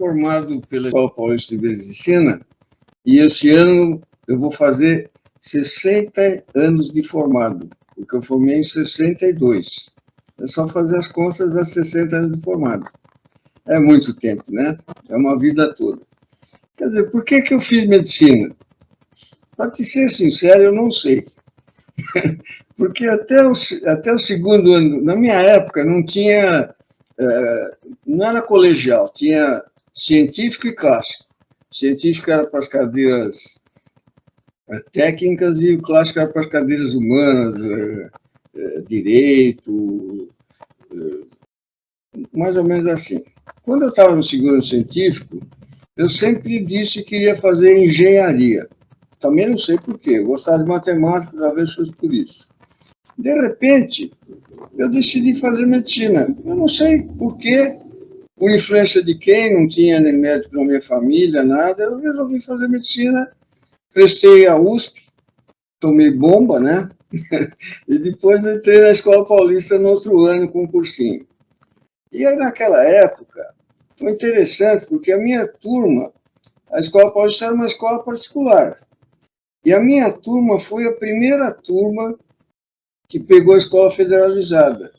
formado pela Escola Paulista de Medicina e esse ano eu vou fazer 60 anos de formado, porque eu formei em 62. É só fazer as contas das 60 anos de formado. É muito tempo, né? É uma vida toda. Quer dizer, por que eu fiz medicina? Para te ser sincero, eu não sei. Porque até o segundo ano, na minha época, não tinha, não era colegial, tinha científico e clássico. Científico era para as cadeiras técnicas e o clássico era para as cadeiras humanas, direito, mais ou menos assim. Quando eu estava no segundo ano científico, eu sempre disse que iria fazer engenharia. Também não sei por quê, eu gostava de matemática, talvez fosse por isso. De repente, eu decidi fazer medicina. Eu não sei por quê, por influência de quem, não tinha nem médico na minha família, nada. Eu resolvi fazer medicina, prestei a USP, tomei bomba, né? E depois entrei na Escola Paulista no outro ano com um cursinho. E aí, naquela época, foi interessante, porque a minha turma, a Escola Paulista era uma escola particular. E a minha turma foi a primeira turma que pegou a escola federalizada.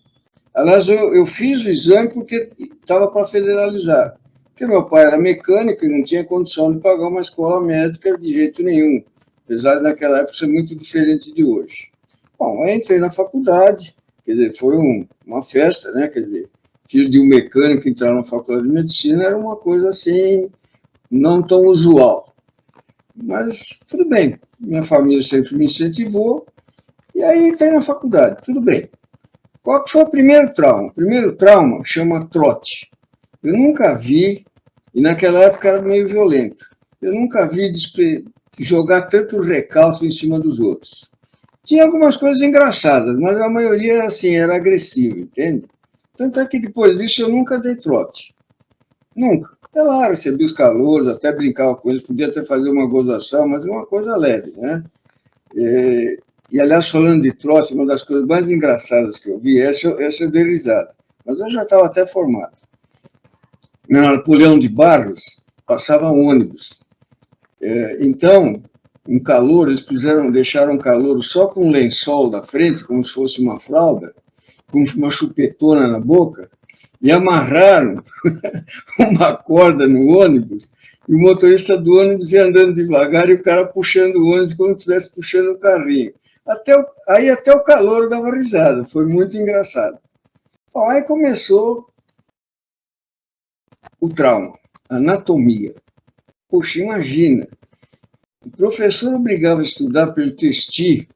Aliás, eu fiz o exame porque estava para federalizar. Porque meu pai era mecânico e não tinha condição de pagar uma escola médica de jeito nenhum, apesar de naquela época ser muito diferente de hoje. Bom, aí entrei na faculdade, quer dizer, foi uma festa, né? Quer dizer, filho de um mecânico entrar na faculdade de medicina era uma coisa assim, não tão usual. Mas tudo bem, minha família sempre me incentivou, e aí entrei na faculdade, tudo bem. Qual que foi o primeiro trauma? O primeiro trauma chama trote. Eu nunca vi, e naquela época era meio violento, eu nunca vi jogar tanto recalque em cima dos outros. Tinha algumas coisas engraçadas, mas a maioria assim, era agressiva, entende? Tanto é que depois disso eu nunca dei trote. Nunca. É lá, recebi os calouros, até brincava com eles, podia até fazer uma gozação, mas é uma coisa leve, né? E, aliás, falando de trote, uma das coisas mais engraçadas que eu vi, essa eu dei risada, mas eu já estava até formado. Na Napoleão de Barros, passava um ônibus. Então, um calor, eles deixaram um calor só com um lençol da frente, como se fosse uma fralda, com uma chupetona na boca, e amarraram uma corda no ônibus, e o motorista do ônibus ia andando devagar e o cara puxando o ônibus como se estivesse puxando o carrinho. Aí até o calor dava risada, foi muito engraçado. Bom, aí começou o trauma, a anatomia. Poxa, imagina, o professor obrigava a estudar pelo Testi,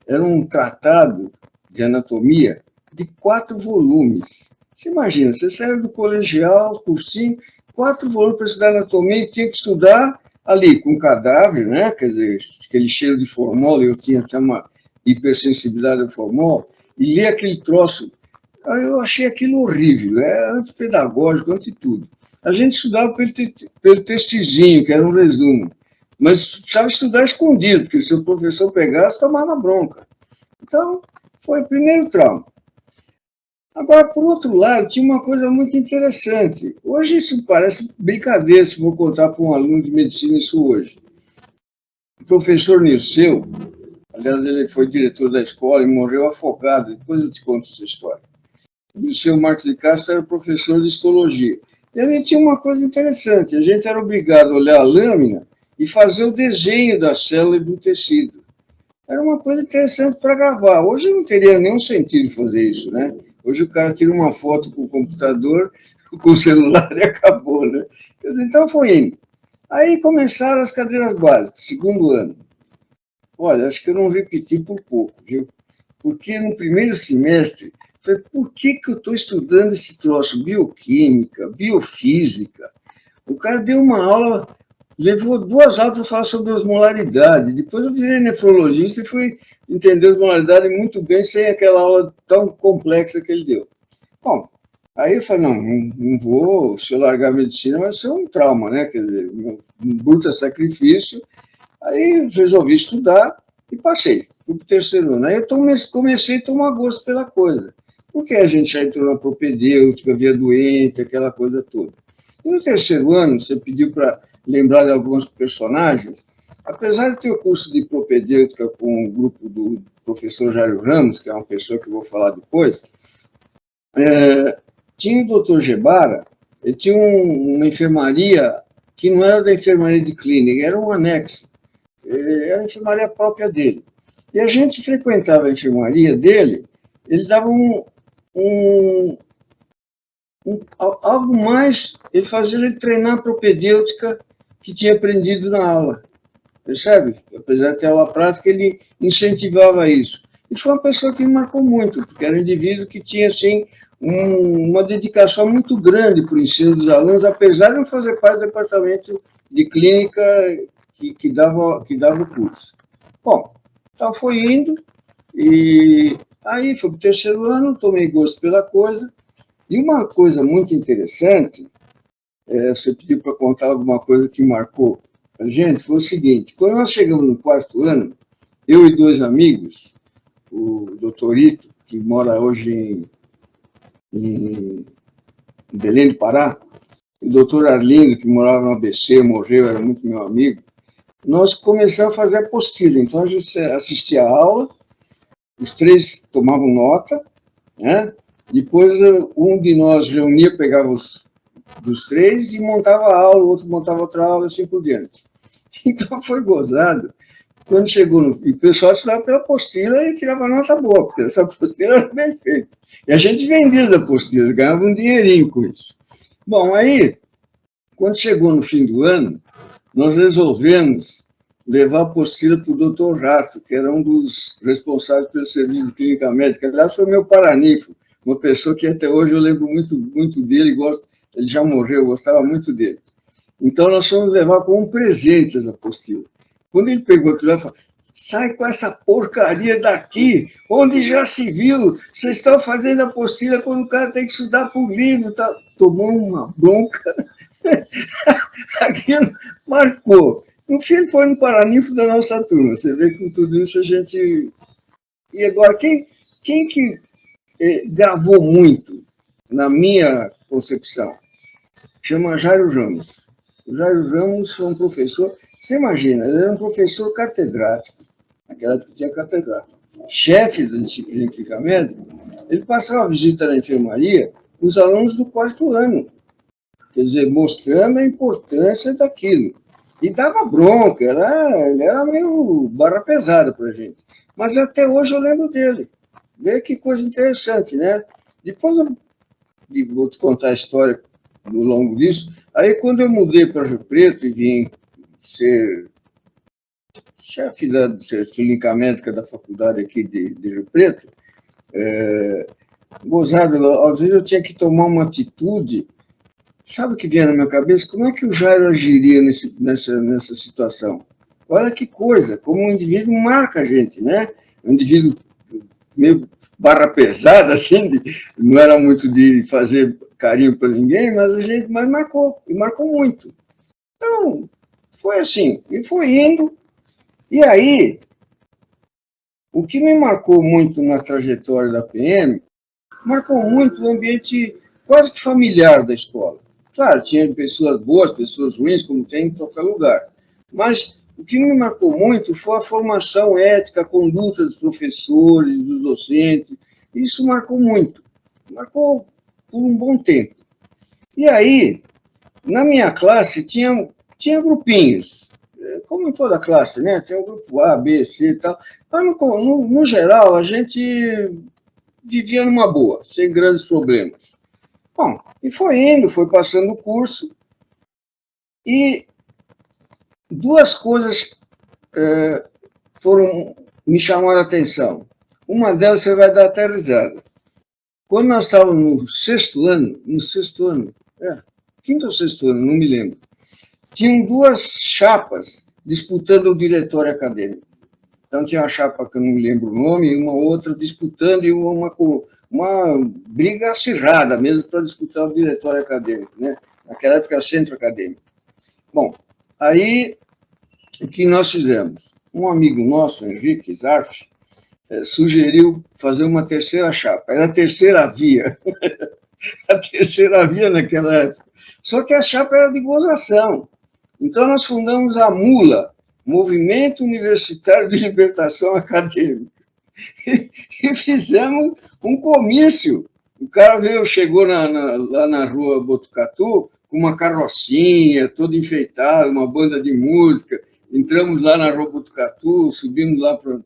era um tratado de anatomia de 4 volumes. Você imagina, você saiu do colegial, cursinho, 4 volumes para estudar anatomia e tinha que estudar ali com cadáver, né? Quer dizer, aquele cheiro de formol, eu tinha até uma hipersensibilidade ao formol, e ler aquele troço. Eu achei aquilo horrível, antipedagógico, anti tudo. A gente estudava pelo textezinho, que era um resumo, mas precisava estudar escondido, porque se o professor pegasse, tomava bronca. Então, foi o primeiro trauma. Agora, por outro lado, tinha uma coisa muito interessante. Hoje isso parece brincadeira, se vou contar para um aluno de medicina isso hoje. O professor Nilceu, aliás, ele foi diretor da escola e morreu afogado, depois eu te conto essa história. O Nilceu Marques de Castro era professor de histologia. E ele tinha uma coisa interessante, a gente era obrigado a olhar a lâmina e fazer o desenho da célula e do tecido. Era uma coisa interessante para gravar. Hoje não teria nenhum sentido fazer isso, né? Hoje o cara tira uma foto com o computador, com o celular e acabou, né? Então foi indo. Aí começaram as cadeiras básicas, segundo ano. Olha, acho que eu não repeti por pouco, viu? Porque no primeiro semestre, falei, por que eu estou estudando esse troço? Bioquímica, biofísica. O cara deu uma aula, levou 2 aulas para falar sobre osmolaridade. Depois eu virei nefrologista e fui entender osmolaridade muito bem, sem aquela aula tão complexa que ele deu. Bom, aí eu falei, não vou, se eu largar a medicina vai ser um trauma, né? Quer dizer, um bruto sacrifício. Aí resolvi estudar e passei, fui para o terceiro ano. Aí eu comecei a tomar gosto pela coisa, porque a gente já entrou na propedêutica, via doente, aquela coisa toda. E no terceiro ano, você pediu para lembrar de alguns personagens, apesar de ter o curso de propedêutica com o grupo do professor Jairo Ramos, que é uma pessoa que eu vou falar depois, tinha o doutor Gebara, ele tinha uma enfermaria que não era da enfermaria de clínica, era um anexo, era a enfermaria própria dele. E a gente frequentava a enfermaria dele, ele dava algo mais, ele fazia ele treinar a propedêutica que tinha aprendido na aula, percebe? Apesar de ter aula prática, ele incentivava isso. E foi uma pessoa que me marcou muito, porque era um indivíduo que tinha, assim, uma dedicação muito grande para o ensino dos alunos, apesar de não fazer parte do departamento de clínica que dava o curso. Bom, então foi indo, e aí foi para o terceiro ano, tomei gosto pela coisa, e uma coisa muito interessante, você pediu para contar alguma coisa que marcou a gente, foi o seguinte, quando nós chegamos no quarto ano, eu e dois amigos, o doutor Ito, que mora hoje em Belém do Pará, o doutor Arlindo, que morava no ABC, morreu, era muito meu amigo, nós começamos a fazer apostila. Então, a gente assistia a aula, os três tomavam nota, né? Depois, um de nós reunia, pegava dos três e montava a aula, o outro montava outra aula, assim por diante. Então, foi gozado. Quando chegou e o pessoal estudava pela apostila e tirava nota boa, porque essa apostila era bem feita. E a gente vendia as apostilas, ganhava um dinheirinho com isso. Bom, aí, quando chegou no fim do ano, nós resolvemos levar a apostila para o doutor Rato, que era um dos responsáveis pelo serviço de clínica médica. Aliás, foi meu paraninfo, uma pessoa que até hoje eu lembro muito, muito dele, ele já morreu, eu gostava muito dele. Então, nós fomos levar como um presente essa apostila. Quando ele pegou aquilo, ele falou: sai com essa porcaria daqui, onde já se viu, vocês estão fazendo apostila quando o cara tem que estudar por livro. Tá? Tomou uma bronca. Aquilo marcou. No fim, ele foi no paraninfo da nossa turma. Você vê que com tudo isso a gente... E agora, quem que gravou muito, na minha concepção? Chama Jairo Ramos. O Jairo Ramos foi um professor... Você imagina, ele era um professor catedrático, naquela época tinha catedrático, chefe da disciplina de clínica médica. Ele passava a visita na enfermaria com os alunos do quarto ano, quer dizer, mostrando a importância daquilo. E dava bronca, ele era meio barra pesada para a gente. Mas até hoje eu lembro dele. Vê que coisa interessante, né? Depois eu vou te contar a história no longo disso. Aí, quando eu mudei para Rio Preto e vim ser chefe da clínica médica da faculdade aqui de Rio Preto, gozado, às vezes eu tinha que tomar uma atitude. Sabe o que vinha na minha cabeça? Como é que o Jairo agiria nessa situação? Olha que coisa, como um indivíduo marca a gente, né? Um indivíduo meio barra pesada, assim, não era muito de fazer carinho para ninguém, mas marcou, e marcou muito. Então, foi assim, e foi indo, e aí, o que me marcou muito na trajetória da PM, marcou muito o ambiente quase que familiar da escola. Claro, tinha pessoas boas, pessoas ruins, como tem em qualquer lugar. Mas o que me marcou muito foi a formação ética, a conduta dos professores, dos docentes. Isso marcou muito. Marcou por um bom tempo. E aí, na minha classe, tinha grupinhos. Como em toda classe, né? Tinha o grupo A, B, C e tal. Mas, no geral, a gente vivia numa boa, sem grandes problemas. Bom, e foi indo, foi passando o curso, e duas coisas me chamaram a atenção. Uma delas você vai dar até risada. Quando nós estávamos no sexto ano, quinto ou sexto ano, não me lembro, tinham duas chapas disputando o diretório acadêmico. Então tinha uma chapa que eu não me lembro o nome, e uma outra disputando, e uma briga acirrada mesmo para disputar o diretório acadêmico, né? Naquela época, centro acadêmico. Bom, aí o que nós fizemos? Um amigo nosso, Henrique Zarf, sugeriu fazer uma terceira chapa. Era a terceira via. a terceira via naquela época. Só que a chapa era de gozação. Então, nós fundamos a MULA, Movimento Universitário de Libertação Acadêmica, e fizemos um comício. O cara veio, chegou lá na rua Botucatu, com uma carrocinha, todo enfeitado, uma banda de música. Entramos lá na rua Botucatu, subimos lá para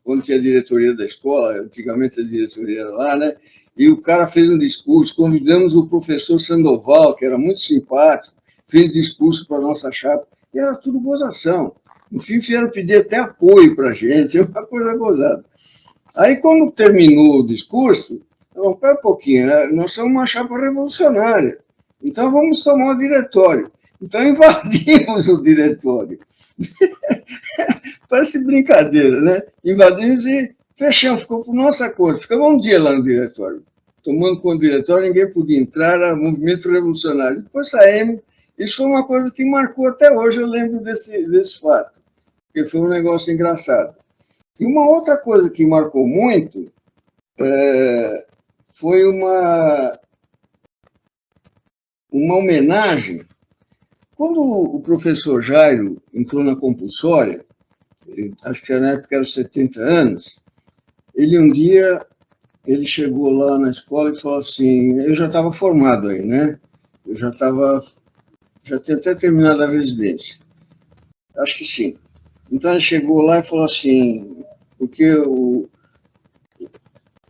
onde tinha a diretoria da escola, antigamente a diretoria era lá, né? E o cara fez um discurso, convidamos o professor Sandoval, que era muito simpático, fez discurso para a nossa chapa, e era tudo gozação. No fim, vieram pedir até apoio para a gente, é uma coisa gozada. Aí, quando terminou o discurso, falou, pera um pouquinho, né? Nós somos uma chapa revolucionária, então vamos tomar o diretório. Então, invadimos o diretório. Parece brincadeira, né? Invadimos e fechamos, ficou por nossa conta. Ficamos um dia lá no diretório, tomando conta do diretório, ninguém podia entrar, era movimento revolucionário. Depois saímos, isso foi uma coisa que marcou até hoje, eu lembro desse fato, porque foi um negócio engraçado. E uma outra coisa que marcou muito foi uma homenagem. Quando o professor Jairo entrou na compulsória, acho que na época era 70 anos, ele um dia, ele chegou lá na escola e falou assim, eu já estava formado aí, né? Eu já tinha até terminado a residência. Acho que sim. Então ele chegou lá e falou assim, porque o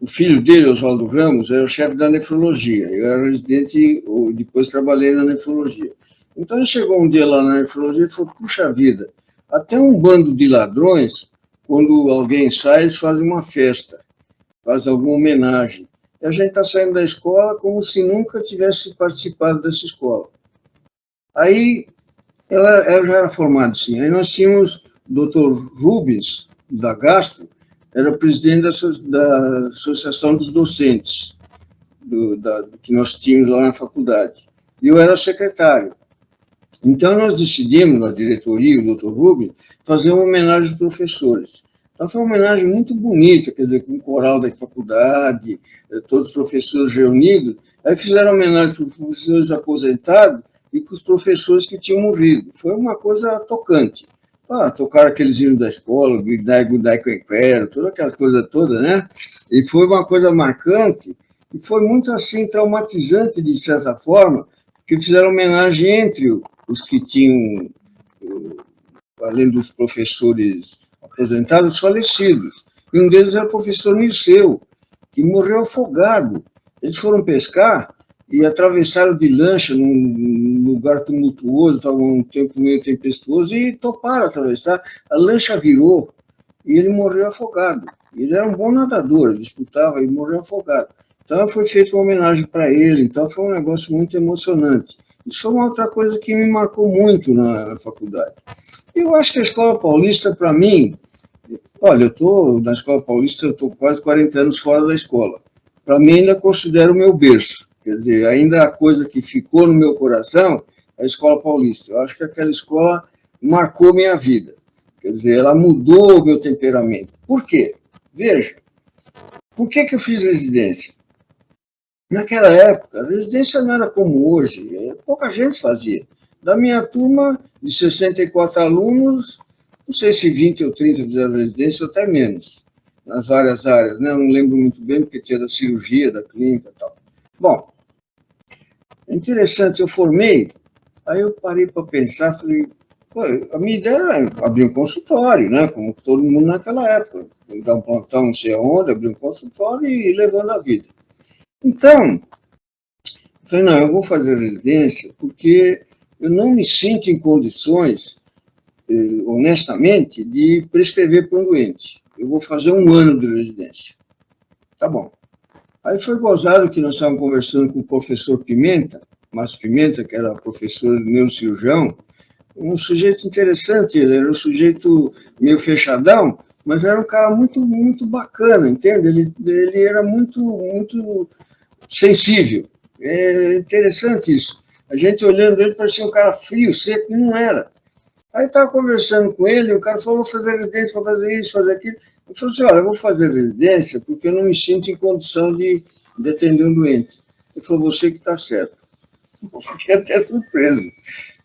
filho dele, Oswaldo Ramos, era o chefe da nefrologia. Eu era residente, depois trabalhei na nefrologia. Então ele chegou um dia lá na nefrologia e falou, puxa vida, até um bando de ladrões, quando alguém sai, eles fazem uma festa, fazem alguma homenagem. E a gente está saindo da escola como se nunca tivesse participado dessa escola. Aí, eu já era formado, sim. Aí nós tínhamos o Dr. Rubens, da Gastro, era o presidente da Associação dos Docentes, que nós tínhamos lá na faculdade. E eu era secretário. Então, nós decidimos, na diretoria, o Dr. Rubens, fazer uma homenagem aos professores. Então, foi uma homenagem muito bonita, quer dizer, com o coral da faculdade, todos os professores reunidos. Aí fizeram homenagem para os professores aposentados e para os professores que tinham morrido. Foi uma coisa tocante. Tocaram aqueles hinos da escola, Gudai, Gudai, Quequero, todas aquelas coisas todas, né? E foi uma coisa marcante, e foi muito, assim, traumatizante, de certa forma, porque fizeram homenagem entre os que tinham, além dos professores aposentados, falecidos. E um deles era o professor Nilceu, que morreu afogado. Eles foram pescar e atravessaram de lancha num lugar tumultuoso, estava um tempo meio tempestuoso, e toparam atravessar. A lancha virou e ele morreu afogado. Ele era um bom nadador, ele disputava e morreu afogado. Então foi feita uma homenagem para ele, então foi um negócio muito emocionante. Isso foi uma outra coisa que me marcou muito na faculdade. Eu acho que a Escola Paulista, para mim, olha, eu estou na Escola Paulista, eu estou quase 40 anos fora da escola. Para mim, ainda considero o meu berço. Quer dizer, ainda a coisa que ficou no meu coração é a Escola Paulista. Eu acho que aquela escola marcou minha vida. Quer dizer, ela mudou o meu temperamento. Por quê? Veja, por que eu fiz residência? Naquela época, a residência não era como hoje, pouca gente fazia. Da minha turma, de 64 alunos, não sei se 20 ou 30 fizeram residência, ou até menos, nas várias áreas, né? Eu não lembro muito bem, porque tinha da cirurgia, da clínica e tal. Bom, é interessante, eu formei, aí eu parei para pensar, falei, pô, a minha ideia era abrir um consultório, né? Como todo mundo naquela época. Dar um plantão não sei aonde, abrir um consultório e ir levando a vida. Então, eu falei, não, eu vou fazer residência porque eu não me sinto em condições, honestamente, de prescrever para um doente. Eu vou fazer um ano de residência. Tá bom. Aí foi gozado que nós estávamos conversando com o professor Pimenta, Márcio Pimenta, que era professor neurocirurgião, um sujeito interessante, ele era um sujeito meio fechadão, mas era um cara muito, muito bacana, entende? Ele era muito, muito sensível. É interessante isso. A gente olhando ele parecia um cara frio, seco, e não era. Aí estava conversando com ele, o cara falou, vou fazer residência, vou fazer isso, fazer aquilo. Eu falei assim, olha, eu vou fazer residência porque eu não me sinto em condição de de atender um doente. Ele falou, você que está certo. Eu fiquei até surpreso.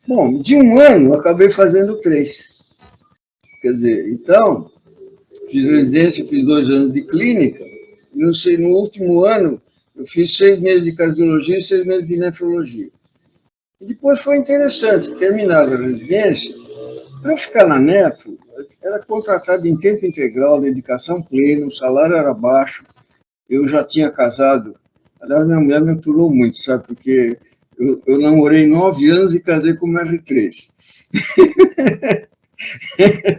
Bom, de um ano, eu acabei fazendo 3. Quer dizer, então, fiz residência, fiz 2 anos de clínica, e no último ano, eu fiz 6 meses de cardiologia e 6 meses de nefrologia. E depois foi interessante, terminada a residência, para eu ficar na nefro, era contratado em tempo integral, dedicação plena, o salário era baixo, eu já tinha casado. Aliás, minha mulher me aturou muito, sabe? Porque eu namorei 9 anos e casei com uma R3.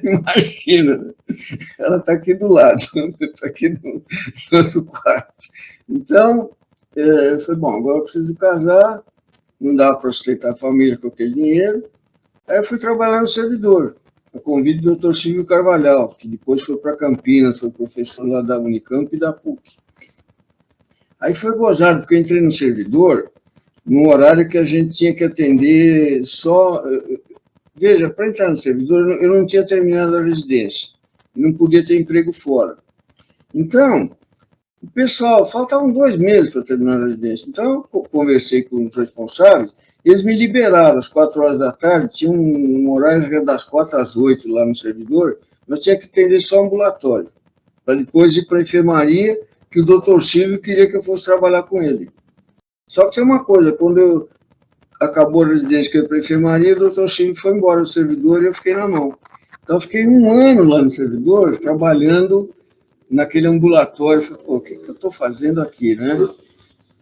Imagina, ela está aqui do lado, está aqui no nosso quarto. Então, eu falei, bom, agora eu preciso casar, não dá para sustentar a família com aquele dinheiro. Aí eu fui trabalhar no servidor, a convite do Dr. Silvio Carvalhal, que depois foi para Campinas, foi professor lá da Unicamp e da PUC. Aí foi gozado, porque eu entrei no servidor num horário que a gente tinha que atender só... Veja, para entrar no servidor, eu não tinha terminado a residência, não podia ter emprego fora. Então, o pessoal, faltavam 2 meses para terminar a residência. Então, eu conversei com os responsáveis, eles me liberaram às 4 horas da tarde, tinha um horário que era das 4 às 8 lá no servidor, mas tinha que atender só ambulatório, para depois ir para a enfermaria, que o doutor Silvio queria que eu fosse trabalhar com ele. Só que tem uma coisa, quando acabou a residência que eu ia para a enfermaria, o doutor Silvio foi embora do servidor e eu fiquei na mão. Então, eu fiquei 1 ano lá no servidor, trabalhando naquele ambulatório. Falei, pô, o que eu estou fazendo aqui, né?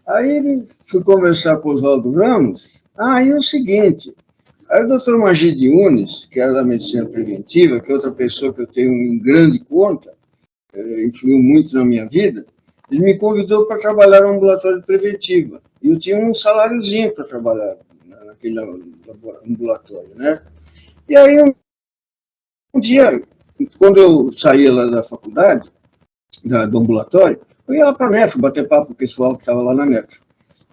Aí fui conversar com o Oswaldo Ramos. E é o seguinte, aí o doutor Magid Yunes, que era da medicina preventiva, que é outra pessoa que eu tenho em grande conta, influiu muito na minha vida, ele me convidou para trabalhar no ambulatório de preventiva. E eu tinha um saláriozinho para trabalhar naquele ambulatório, né? E aí, um dia, quando eu saía lá da faculdade, do ambulatório, eu ia lá para a Nefro, bater papo com o pessoal que estava lá na Nefro.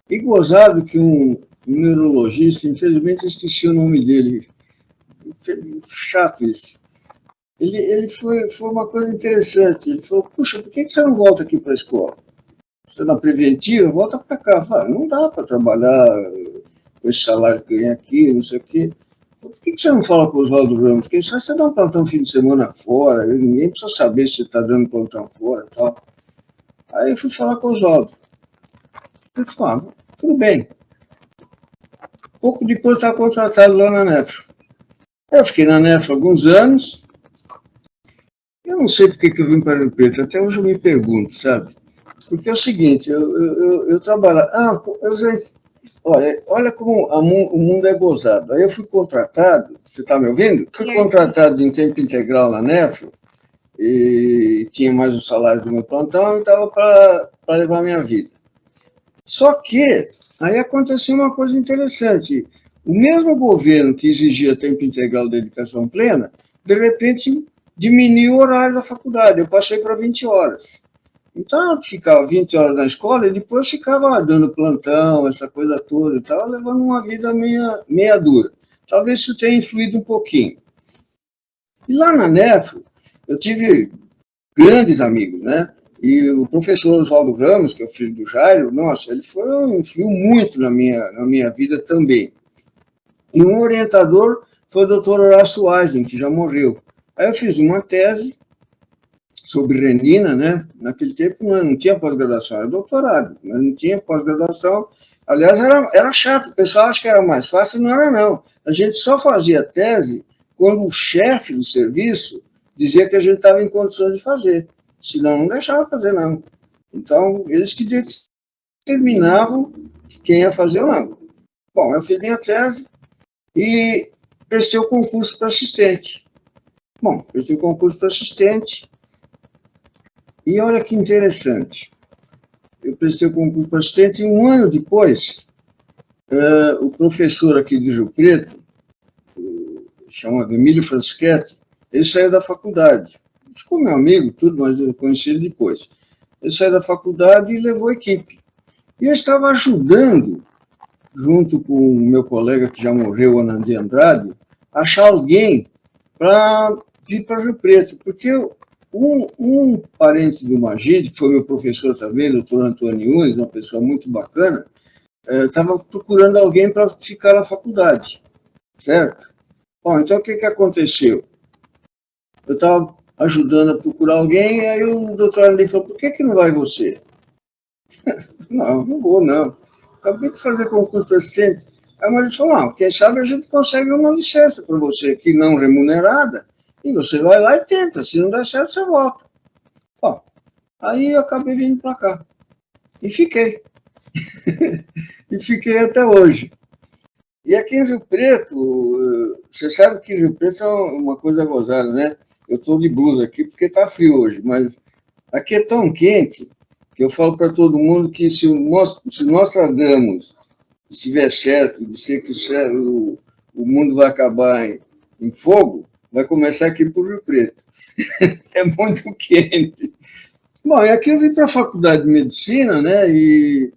E gozado que um neurologista, infelizmente eu esqueci o nome dele, chato isso, ele foi uma coisa interessante. Ele falou, puxa, por que você não volta aqui para a escola? Você na preventiva, volta para cá. Eu falei, não dá para trabalhar com esse salário que ganha aqui, não sei o quê. Por que você não fala com o Oswaldo Ramos? Porque só você dá um plantão fim de semana fora, ninguém precisa saber se você está dando plantão fora e tal. Aí eu fui falar com o Oswaldo. Ele falou, tudo bem. Pouco depois eu estava contratado lá na Nefro. Eu fiquei na Nefro alguns anos. Eu não sei porque que eu vim para Rio Preto, até hoje eu me pergunto, sabe? Porque é o seguinte, eu trabalho... olha como o mundo é gozado. Aí eu fui contratado, você está me ouvindo? Fui contratado em tempo integral na Nefro, e tinha mais o salário do meu plantão, e estava para levar a minha vida. Só que aí aconteceu uma coisa interessante. O mesmo governo que exigia tempo integral de dedicação plena, de repente diminuiu o horário da faculdade. Eu passei para 20 horas. Então, eu ficava 20 horas na escola e depois ficava dando plantão, essa coisa toda e tal, levando uma vida meia dura. Talvez isso tenha influído um pouquinho. E lá na Nefro, eu tive grandes amigos, né? E o professor Oswaldo Ramos, que é o filho do Jairo, nossa, ele influiu muito na minha vida também. E um orientador foi o doutor Horácio Eisen, que já morreu. Aí eu fiz uma tese sobre renina, né? Naquele tempo não tinha pós-graduação, era doutorado, mas não tinha pós-graduação. Aliás, era chato, o pessoal acha que era mais fácil, não era não. A gente só fazia tese quando o chefe do serviço dizia que a gente estava em condições de fazer, senão não deixava fazer não. Então, eles que determinavam quem ia fazer ou não. Bom, eu fiz minha tese e prestei o concurso para assistente. Bom, prestei o concurso para assistente e olha que interessante. Eu prestei o concurso para assistente e 1 ano depois, o professor aqui de Rio Preto, chamado Emílio Franschetti, ele saiu da faculdade. Ficou meu amigo, tudo, mas eu conheci ele depois. Ele saiu da faculdade e levou a equipe. E eu estava ajudando, junto com o meu colega que já morreu, Anand de Andrade, achar alguém para vir para Rio Preto, porque Um parente do Magid, que foi meu professor também, doutor Antônio Nunes, uma pessoa muito bacana, estava procurando alguém para ficar na faculdade, certo? Bom, então o que aconteceu? Eu estava ajudando a procurar alguém, e aí o doutor Andrei falou, por que não vai você? Não, não vou, não. Acabei de fazer concurso para assistente. Aí o falou, não, quem sabe a gente consegue uma licença para você, que não remunerada, e você vai lá e tenta, se não der certo, você volta. Bom, aí eu acabei vindo para cá. E fiquei. E fiquei até hoje. E aqui em Rio Preto, você sabe que Rio Preto é uma coisa gozada, né? Eu estou de blusa aqui porque está frio hoje, mas aqui é tão quente que eu falo para todo mundo que se nós tratamos, se estiver certo, de ser que o mundo vai acabar em fogo, vai começar aqui por Rio Preto. É muito quente. Bom, e aqui eu vim para a faculdade de medicina, né? E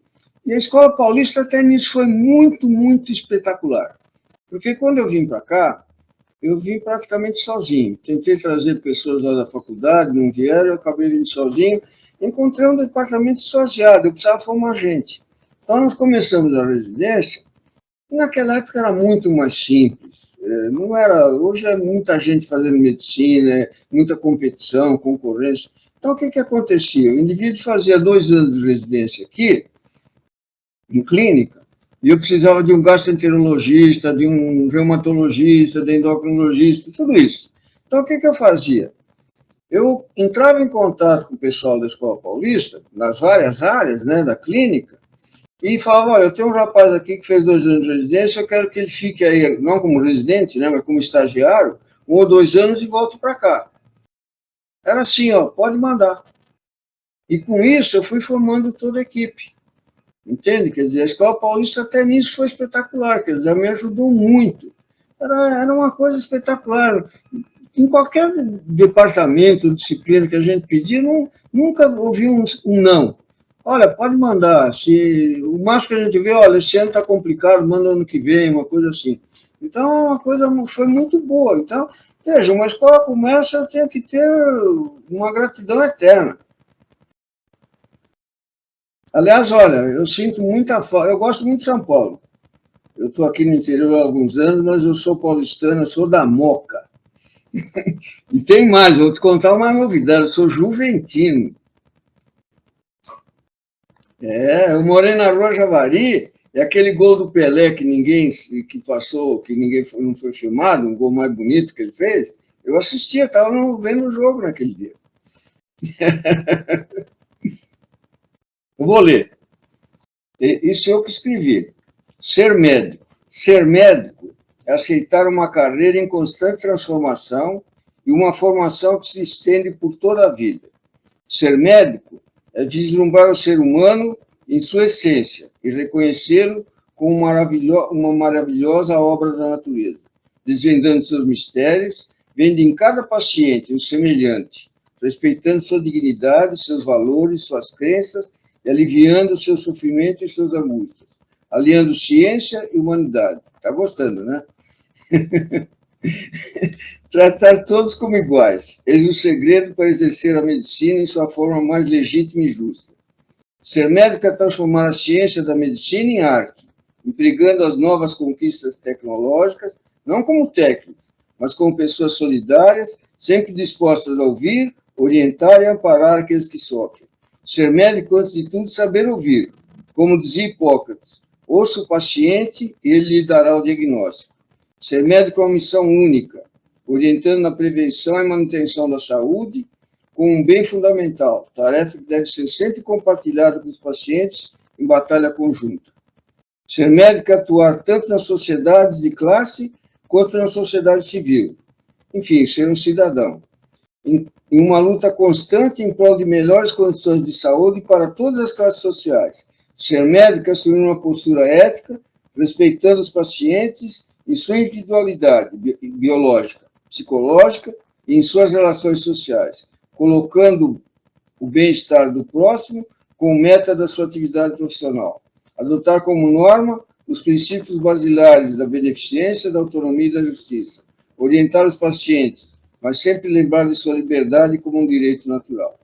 a Escola Paulista até nisso foi muito, muito espetacular. Porque quando eu vim para cá, eu vim praticamente sozinho. Tentei trazer pessoas lá da faculdade, não vieram, eu acabei vindo sozinho. Encontrei um departamento esvaziado, eu precisava formar gente. Então nós começamos a residência, e naquela época era muito mais simples. Não era, hoje é muita gente fazendo medicina, muita competição, concorrência. Então o que acontecia? O indivíduo fazia 2 anos de residência aqui, em clínica, e eu precisava de um gastroenterologista, de um reumatologista, de endocrinologista, tudo isso. Então, o que eu fazia? Eu entrava em contato com o pessoal da Escola Paulista, nas várias áreas, né, da clínica, e falava, olha, eu tenho um rapaz aqui que fez 2 anos de residência, eu quero que ele fique aí, não como residente, né, mas como estagiário, 1 ou 2 anos e volte para cá. Era assim, ó, pode mandar. E com isso eu fui formando toda a equipe. Entende? Quer dizer, a Escola Paulista até nisso foi espetacular, quer dizer, me ajudou muito. Era uma coisa espetacular. Em qualquer departamento, disciplina que a gente pedia, nunca ouvi um não. Olha, pode mandar. Se, o máximo que a gente vê, olha, esse ano está complicado, manda ano que vem, uma coisa assim. Então, uma coisa foi muito boa. Então, veja, uma escola como essa, eu tenho que ter uma gratidão eterna. Aliás, olha, eu sinto muita falta. Eu gosto muito de São Paulo. Eu estou aqui no interior há alguns anos, mas eu sou paulistano, eu sou da Moca. E tem mais, vou te contar uma novidade, eu sou juventino. Eu morei na Rua Javari, e aquele gol do Pelé que passou, que ninguém não foi filmado, um gol mais bonito que ele fez, eu assistia, estava vendo o jogo naquele dia. Eu vou ler. Isso eu que escrevi. Ser médico. Ser médico é aceitar uma carreira em constante transformação e uma formação que se estende por toda a vida. Ser médico é vislumbrar o ser humano em sua essência e reconhecê-lo como uma maravilhosa obra da natureza, desvendando seus mistérios, vendo em cada paciente um semelhante, respeitando sua dignidade, seus valores, suas crenças e aliviando seu sofrimento e suas angústias, aliando ciência e humanidade. Está gostando, né? Tratar todos como iguais. Eis o segredo para exercer a medicina em sua forma mais legítima e justa. Ser médico é transformar a ciência da medicina em arte, empregando as novas conquistas tecnológicas, não como técnicos, mas como pessoas solidárias, sempre dispostas a ouvir, orientar e amparar aqueles que sofrem. Ser médico, antes de tudo, saber ouvir. Como dizia Hipócrates, ouça o paciente e ele lhe dará o diagnóstico. Ser médico é uma missão única, orientando na prevenção e manutenção da saúde, com um bem fundamental, tarefa que deve ser sempre compartilhada com os pacientes em batalha conjunta. Ser médico é atuar tanto nas sociedades de classe quanto na sociedade civil. Enfim, ser um cidadão. Em uma luta constante em prol de melhores condições de saúde para todas as classes sociais. Ser médico é assumir uma postura ética, respeitando os pacientes em sua individualidade biológica, psicológica e em suas relações sociais, colocando o bem-estar do próximo como meta da sua atividade profissional. Adotar como norma os princípios basilares da beneficência, da autonomia e da justiça. Orientar os pacientes mas sempre lembrar de sua liberdade como um direito natural.